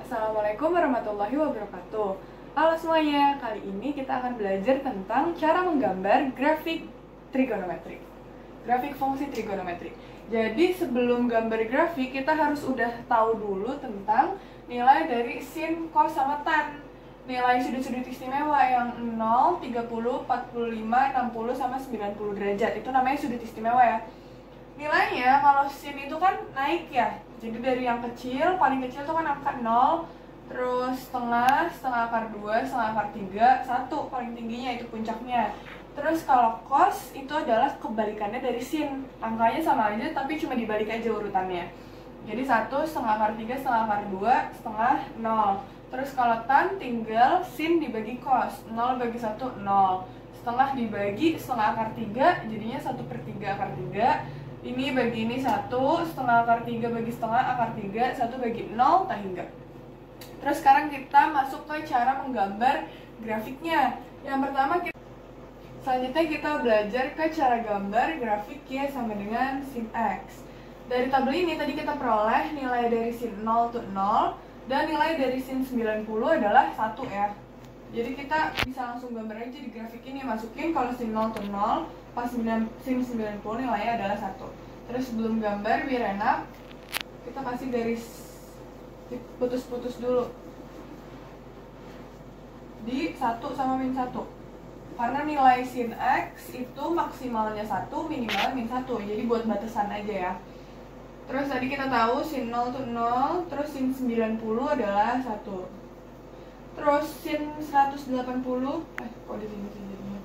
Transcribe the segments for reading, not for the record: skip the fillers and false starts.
Assalamualaikum warahmatullahi wabarakatuh. Halo semuanya, kali ini kita akan belajar tentang cara menggambar grafik trigonometri. Grafik fungsi trigonometri. Jadi sebelum gambar grafik, kita harus udah tahu dulu tentang nilai dari sin, cos, sama tan. Nilai sudut-sudut istimewa yang 0, 30, 45, 60, sama 90 derajat. Itu namanya sudut istimewa ya. Nilainya kalau sin itu kan naik ya. Jadi dari yang kecil, paling kecil itu kan angka 0, terus setengah, setengah akar 2, setengah akar 3, 1 paling tingginya itu puncaknya. Terus kalau cos itu adalah kebalikannya dari sin. Angkanya sama aja tapi cuma dibalik aja urutannya. Jadi 1, setengah akar 3, setengah akar 2, setengah 0. Terus kalau tan tinggal sin dibagi cos, 0 bagi 1, 0. Setengah dibagi setengah akar 3, jadinya 1/3 akar 3. Ini bagi ini 1, setengah akar 3 bagi setengah akar 3, 1 bagi 0, tak hingga. Terus sekarang kita masuk ke cara menggambar grafiknya. Yang pertama selanjutnya kita belajar ke cara gambar grafik Y sama dengan sin X. Dari tabel ini tadi kita peroleh nilai dari sin 0 itu 0, dan nilai dari sin 90 adalah 1 ya. Jadi kita bisa langsung gambar aja di grafik ini, masukin kalau sin 0 itu 0, pas sin 90 nilainya adalah 1. Terus sebelum gambar biar enak, kita kasih garis putus-putus dulu di 1 sama min 1. Karena nilai sin X itu maksimalnya 1, minimalnya min 1. Jadi buat batasan aja ya. Terus tadi kita tahu sin 0 itu 0, terus sin 90 adalah 1. Terus sin 180, kok di sini jadinya?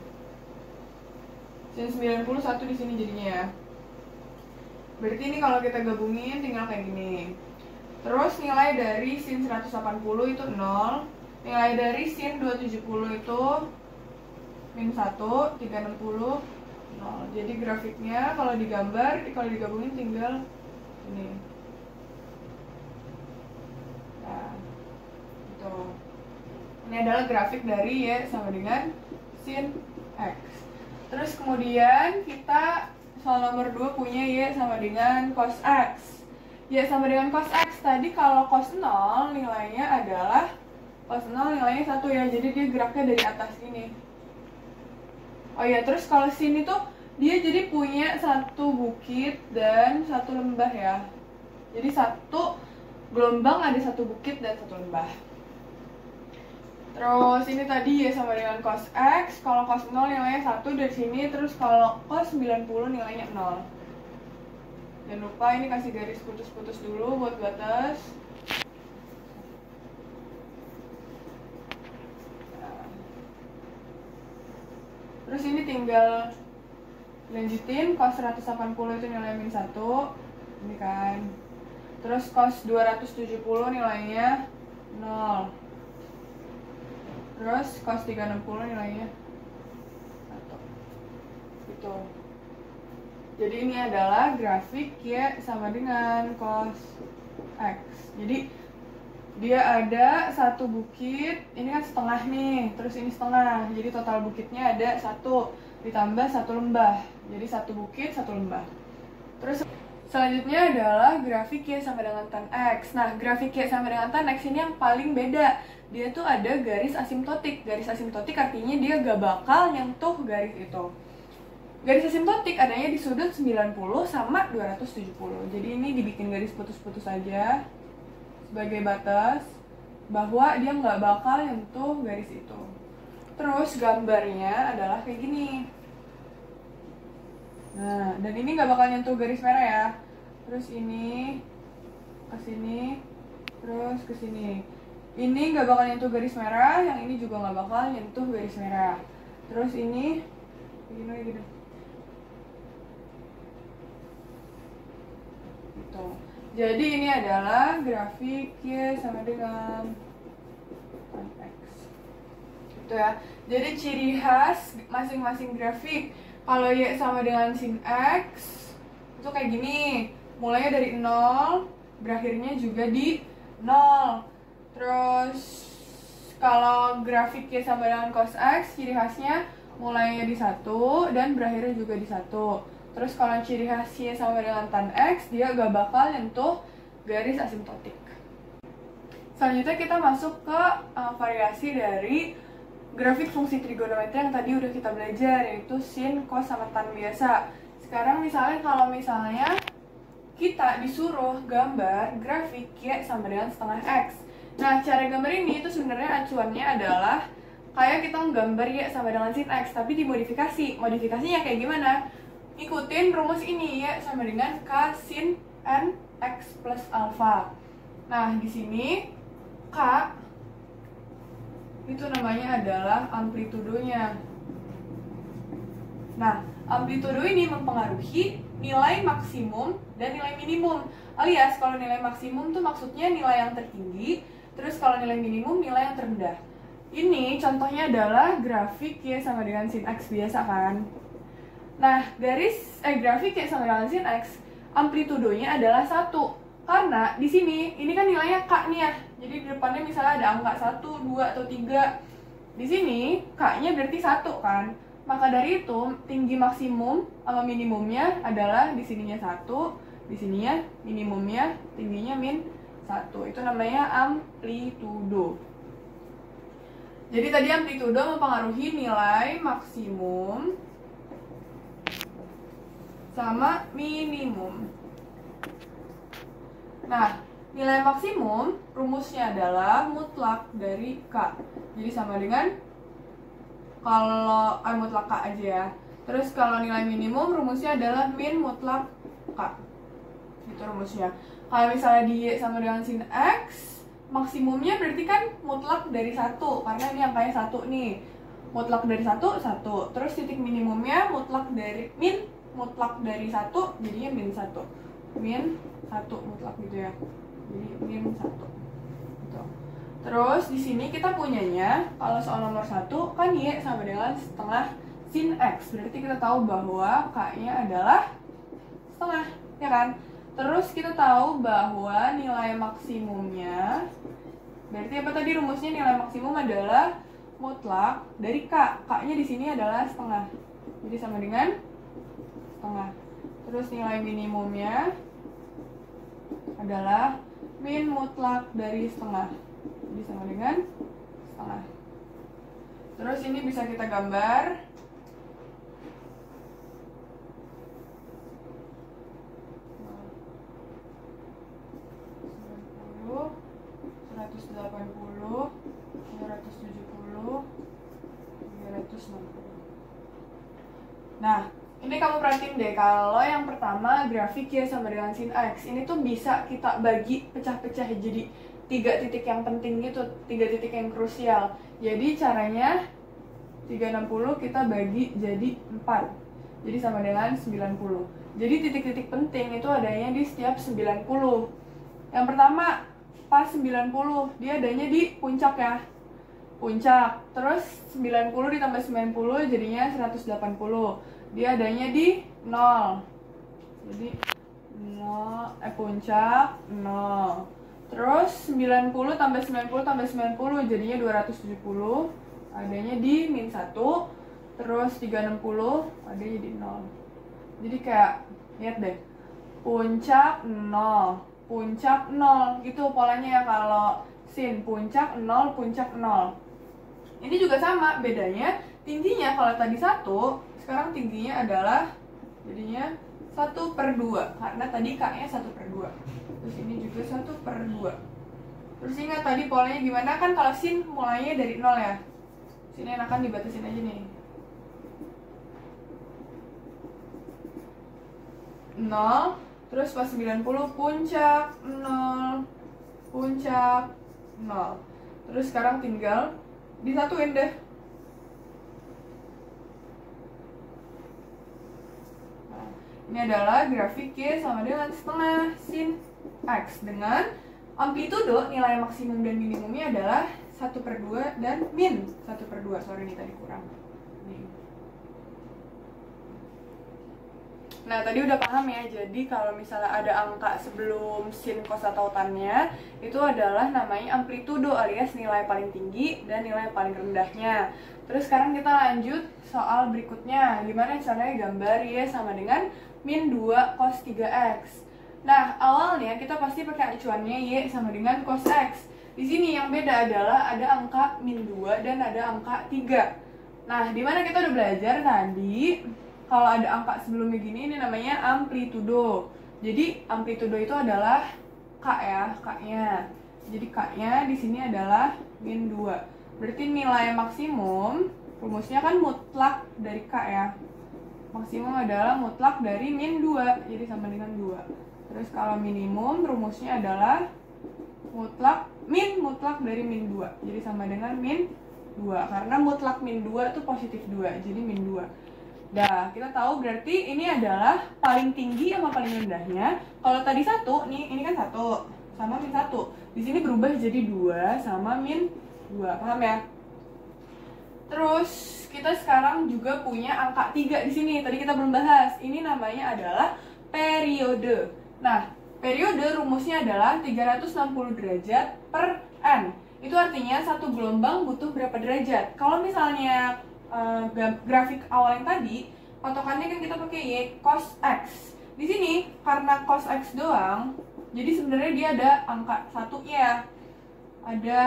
Sin 90 1 di sini jadinya ya. Berarti ini kalau kita gabungin tinggal kayak gini. Terus nilai dari sin 180 itu 0, nilai dari sin 270 itu min 1, 360, 0. Jadi grafiknya kalau digambar, kalau digabungin tinggal ini. Nah, gitu. Ini adalah grafik dari Y sama dengan sin X. Terus kemudian kita soal nomor 2 punya Y sama dengan cos X. Y sama dengan cos X tadi kalau cos 0 nilainya adalah cos 0 nilainya 1 ya. Jadi dia geraknya dari atas ini. Oh ya, terus kalau sin itu dia jadi punya satu bukit dan satu lembah ya. Jadi satu gelombang ada satu bukit dan satu lembah. Terus ini tadi Y sama dengan cos X, kalau cos 0 nilainya 1 dari sini, terus kalau cos 90 nilainya 0. Jangan lupa ini kasih garis putus-putus dulu buat batas. Terus ini tinggal lanjutin, cos 180 itu nilainya min 1. Ini kan. Terus cos 270 nilainya 0. Terus cos 360 nilainya 1. Gitu. Jadi ini adalah grafik Y sama dengan cos X. Jadi dia ada satu bukit, ini kan setengah nih, terus ini setengah. Jadi total bukitnya ada 1 ditambah satu lembah. Jadi satu bukit, satu lembah. Terus selanjutnya adalah grafik Y sama dengan tan X. Nah, grafik Y sama dengan tan X ini yang paling beda. Dia tuh ada garis asimptotik. Garis asimptotik artinya dia gak bakal nyentuh garis itu. Garis asimptotik adanya di sudut 90 sama 270. Jadi ini dibikin garis putus-putus aja sebagai batas bahwa dia nggak bakal nyentuh garis itu. Terus gambarnya adalah kayak gini. Nah, dan ini nggak bakal nyentuh garis merah ya. Terus ini ke sini, terus ke sini. Ini nggak bakal nyentuh garis merah, yang ini juga nggak bakal nyentuh garis merah. Terus ini begini gitu. Gitu. Jadi ini adalah grafik Y sama dengan tan X. Gitu ya. Jadi ciri khas masing-masing grafik. Kalau Y sama dengan sin X itu kayak gini. Mulainya dari 0, berakhirnya juga di 0. Terus kalau grafik Y sama dengan cos X, ciri khasnya mulainya di 1 dan berakhirnya juga di 1. Terus kalau ciri khas Y sama dengan tan X, dia gak bakal nyentuh garis asimptotik. Selanjutnya kita masuk ke variasi dari grafik fungsi trigonometri yang tadi udah kita belajar, yaitu sin, cos, sama tan biasa. Sekarang kalau misalnya kita disuruh gambar grafik Y sama dengan setengah X. Nah, cara gambar ini itu sebenarnya acuannya adalah kayak kita nggambar Y sama dengan sin X, tapi dimodifikasi. Modifikasinya kayak gimana? Ikutin rumus ini, Y sama dengan K sin N X plus alpha. Nah, di sini K itu namanya adalah amplitudonya. Nah, amplitudo ini mempengaruhi nilai maksimum dan nilai minimum. Alias, kalau nilai maksimum tuh maksudnya nilai yang tertinggi, terus kalau nilai minimum nilai yang terendah. Ini contohnya adalah grafik Y sama dengan sin X biasa kan. Nah, grafik Y sama dengan sin X, amplitudonya adalah 1. Karena di sini, ini kan nilainya K nih ya. Jadi di depannya misalnya ada angka 1, 2, atau 3. Di sini, K-nya berarti 1 kan. Maka dari itu, tinggi maksimum sama minimumnya adalah di sininya 1, di sininya minimumnya, tingginya min 1. Itu namanya amplitudo. Jadi tadi amplitudo mempengaruhi nilai maksimum sama minimum. Nah, nilai maksimum rumusnya adalah mutlak dari K. Jadi sama dengan mutlak K aja ya. Terus kalau nilai minimum rumusnya adalah min mutlak K. Itu rumusnya. Kalau misalnya di Y sama dengan sin X, maksimumnya berarti kan mutlak dari 1, karena ini angkanya 1 nih. Mutlak dari 1, 1. Terus titik minimumnya mutlak dari 1, jadinya min 1. Min 1 mutlak gitu ya. Jadi min 1. Gitu. Terus di sini kita punyanya, kalau soal nomor 1 kan Y sama dengan setengah sin X. Berarti kita tahu bahwa K-nya adalah setengah, ya kan? Terus kita tahu bahwa nilai maksimumnya, berarti apa tadi rumusnya? Nilai maksimum adalah mutlak dari K. K-nya di sini adalah setengah. Jadi sama dengan setengah. Terus nilai minimumnya adalah min mutlak dari setengah. Jadi sama dengan setengah. Terus ini bisa kita gambar. 180, 270, 360. Nah, ini kamu perhatiin deh, kalau yang pertama grafik Y sama dengan sin X, ini tuh bisa kita bagi pecah-pecah jadi 3 titik yang penting gitu, 3 titik yang krusial. Jadi caranya 360 kita bagi jadi 4, jadi sama dengan 90. Jadi titik-titik penting itu adanya di setiap 90. Yang pertama pas 90, dia adanya di puncak ya, puncak. Terus 90 ditambah 90 jadinya 180. Dia adanya di 0. Jadi 0 puncak 0. Terus 90 tambah 90 tambah 90 jadinya 270. Adanya di min 1. Terus 360 adanya di 0. Jadi kayak lihat deh, puncak 0, puncak 0, gitu polanya ya kalau sin, puncak 0, puncak 0. Ini juga sama, bedanya tingginya kalau tadi 1, sekarang tingginya adalah jadinya 1/2, karena tadi K-nya 1/2. Terus ini juga 1/2. Terus ingat tadi polanya gimana, kan kalau sin mulainya dari 0 ya. Sini enakan dibatasin aja nih. 0, terus pas 90 puncak 0, puncak 0. Terus sekarang tinggal disatuin deh. Nah, ini adalah grafik Y sama dengan setengah sin X dengan amplitudo nilai maksimum dan minimumnya adalah 1/2 dan min 1/2. Sorry ini tadi kurang. Nah, tadi udah paham ya, jadi kalau misalnya ada angka sebelum sin, cos, atau tan-nya, itu adalah namanya amplitudo alias nilai paling tinggi dan nilai paling rendahnya. Terus sekarang kita lanjut soal berikutnya, gimana caranya gambar Y sama dengan min 2 cos 3X. Nah, awalnya kita pasti pakai acuannya Y sama dengan cos X. Di sini yang beda adalah ada angka min 2 dan ada angka 3. Nah, di mana kita udah belajar tadi, kalau ada angka sebelumnya gini, ini namanya amplitudo. Jadi, amplitudo itu adalah K ya, K-nya. Jadi, K-nya di sini adalah min 2. Berarti nilai maksimum, rumusnya kan mutlak dari K ya. Maksimum adalah mutlak dari min 2, jadi sama dengan 2. Terus kalau minimum, rumusnya adalah mutlak dari min 2, jadi sama dengan min 2. Karena mutlak min 2 itu positif 2, jadi min 2. Nah, kita tahu berarti ini adalah paling tinggi sama paling rendahnya. Kalau tadi 1, nih, ini kan 1 sama min 1. Di sini berubah jadi 2 sama min 2, paham ya? Terus kita sekarang juga punya angka 3 di sini. Tadi kita belum bahas. Ini namanya adalah periode. Nah, periode rumusnya adalah 360 derajat per N. Itu artinya satu gelombang butuh berapa derajat. Kalau misalnya grafik awal yang tadi, patokannya kan kita pakai Y cos X. Di sini karena cos X doang, jadi sebenarnya dia ada angka 1-nya. Ada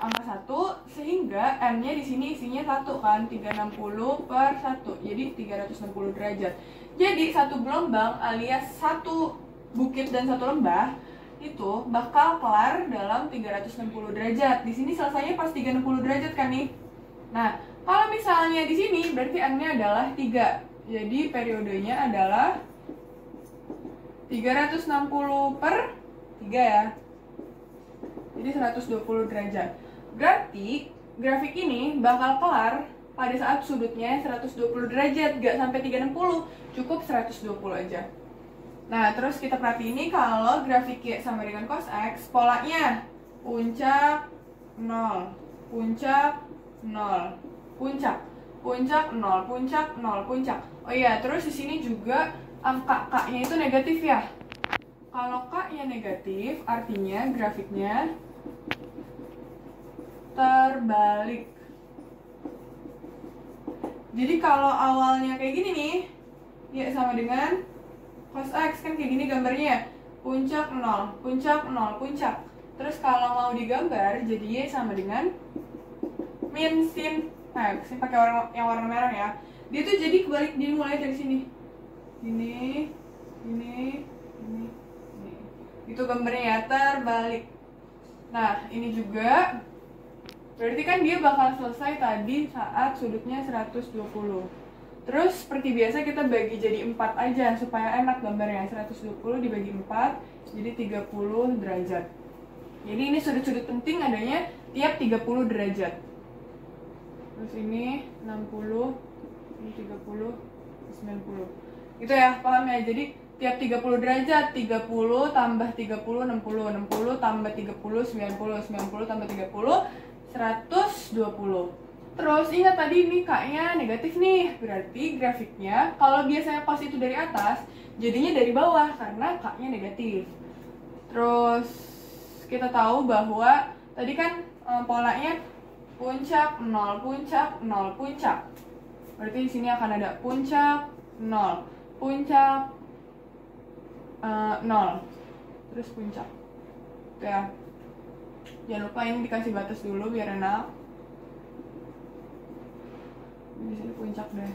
angka 1 sehingga N-nya di sini isinya 1 kan, 360 per 1. Jadi 360 derajat. Jadi satu gelombang alias satu bukit dan satu lembah itu bakal kelar dalam 360 derajat. Di sini selesainya pas 360 derajat kan nih. Nah, kalau misalnya di sini berarti N-nya adalah 3. Jadi periodenya adalah 360 per 3 ya. Jadi 120 derajat. Berarti grafik ini bakal kelar pada saat sudutnya 120 derajat, gak sampai 360, cukup 120 aja. Nah, terus kita perhatiin ini kalau grafik Y sama dengan cos X, polanya puncak 0, puncak 0, puncak 0, puncak 0, puncak. Oh iya, terus di sini juga angka K-nya itu negatif ya. Kalau K-nya negatif, artinya grafiknya terbalik. Jadi kalau awalnya kayak gini nih, ya sama dengan cos X, kan kayak gini gambarnya. Puncak 0, puncak 0, puncak. Terus kalau mau digambar, jadi Y sama dengan min sin X. Ini pakai yang warna merah ya. Dia tuh jadi kebalik, dia mulai dari sini. Ini. Itu gambarnya ya, terbalik. Nah, ini juga berarti kan dia bakal selesai tadi saat sudutnya 120. Terus seperti biasa kita bagi jadi 4 aja supaya enak gambarnya. 120 dibagi 4 jadi 30 derajat. Jadi ini sudut-sudut penting adanya tiap 30 derajat. Terus ini 60, ini 30, 90. Gitu ya, paham ya? Jadi tiap 30 derajat, 30 tambah 30, 60, 60 tambah 30, 90, 90 tambah 30, 120. Terus ingat tadi ini K-nya negatif nih, berarti grafiknya kalau biasanya cos itu dari atas, jadinya dari bawah karena K-nya negatif. Terus kita tahu bahwa tadi kan polanya puncak 0, puncak 0, puncak. Berarti di sini akan ada puncak 0, puncak 0, terus puncak. Oke ya. Jangan lupa ini dikasih batas dulu biar enak. Di sini puncak deh.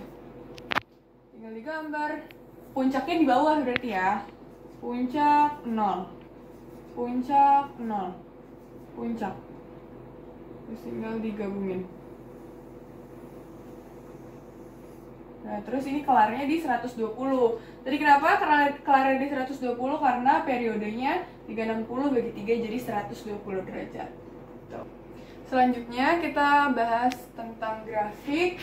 Tinggal digambar. Puncaknya di bawah berarti ya. Puncak 0. Puncak 0. Puncak. Terus tinggal digabungin. Nah, terus ini kelarnya di 120. Tadi kenapa kelarnya di 120? Karena periodenya 360 bagi 3 jadi 120 derajat. Tuh. Selanjutnya kita bahas tentang grafik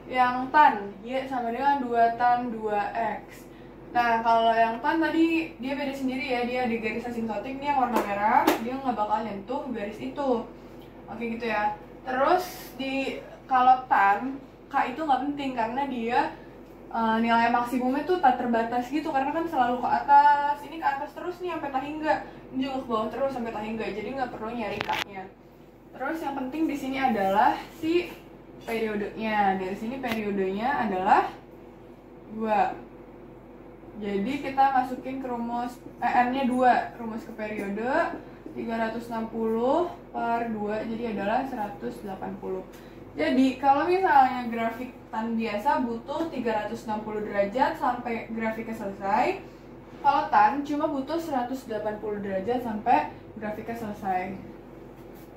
yang tan, Y sama dengan 2 tan 2X. Nah, kalau yang tan tadi dia beda sendiri ya, dia di garis asintotik nih yang warna merah, dia nggak bakal nyentuh garis itu. Oke gitu ya. Terus kalau tan, K itu nggak penting karena dia nilai maksimumnya tuh tak terbatas gitu, karena kan selalu ke atas. Ini ke atas terus nih sampai tahingga, ini juga ke bawah terus sampai tahingga, jadi nggak perlu nyari K-nya. Terus yang penting di sini adalah si periodenya. Dari sini periodenya adalah 2. Jadi kita masukin ke rumus N-nya 2, rumus ke periode. 360 per 2 jadi adalah 180. Jadi kalau misalnya grafik tan biasa butuh 360 derajat sampai grafiknya selesai. Kalau tan cuma butuh 180 derajat sampai grafiknya selesai.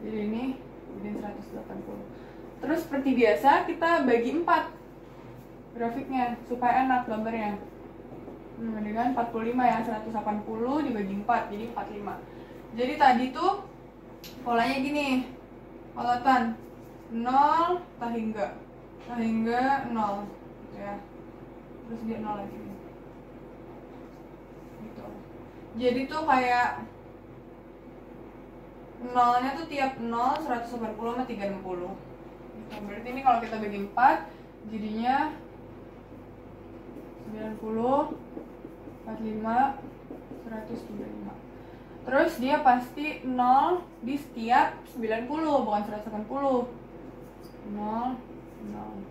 Jadi ini bikin 180. Terus seperti biasa kita bagi 4 grafiknya supaya enak gambarnya. Dengan 45 ya, 180 dibagi 4 jadi 45. Jadi tadi tuh polanya gini. Kalau tan 0 tahingga 0 gitu ya. Terus dia 0 lagi gitu. Jadi tuh kayak nolnya tuh tiap 0 180 sama 360 gitu. Berarti ini kalau kita bagi 4 jadinya 90 45 135. Terus dia pasti 0 di setiap 90 bukan 180. 0 0.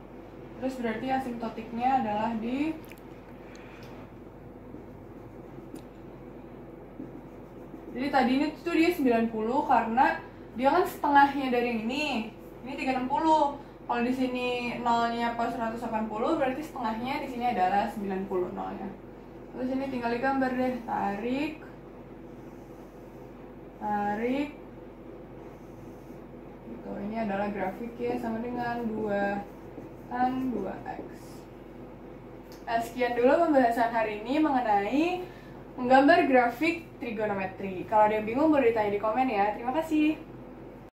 Terus berarti asimptotiknya adalah di jadi tadi ini tuh dia 90 karena dia kan setengahnya dari ini 360. Kalau di sini nolnya pas 180 berarti setengahnya di sini adalah 90 nolnya. Terus ini tinggal digambar deh, tarik gitu. Ini adalah grafiknya sama dengan 2 tan 2x. Nah, sekian dulu pembahasan hari ini mengenai menggambar grafik trigonometri. Kalau ada yang bingung boleh ditanya di komen ya. Terima kasih.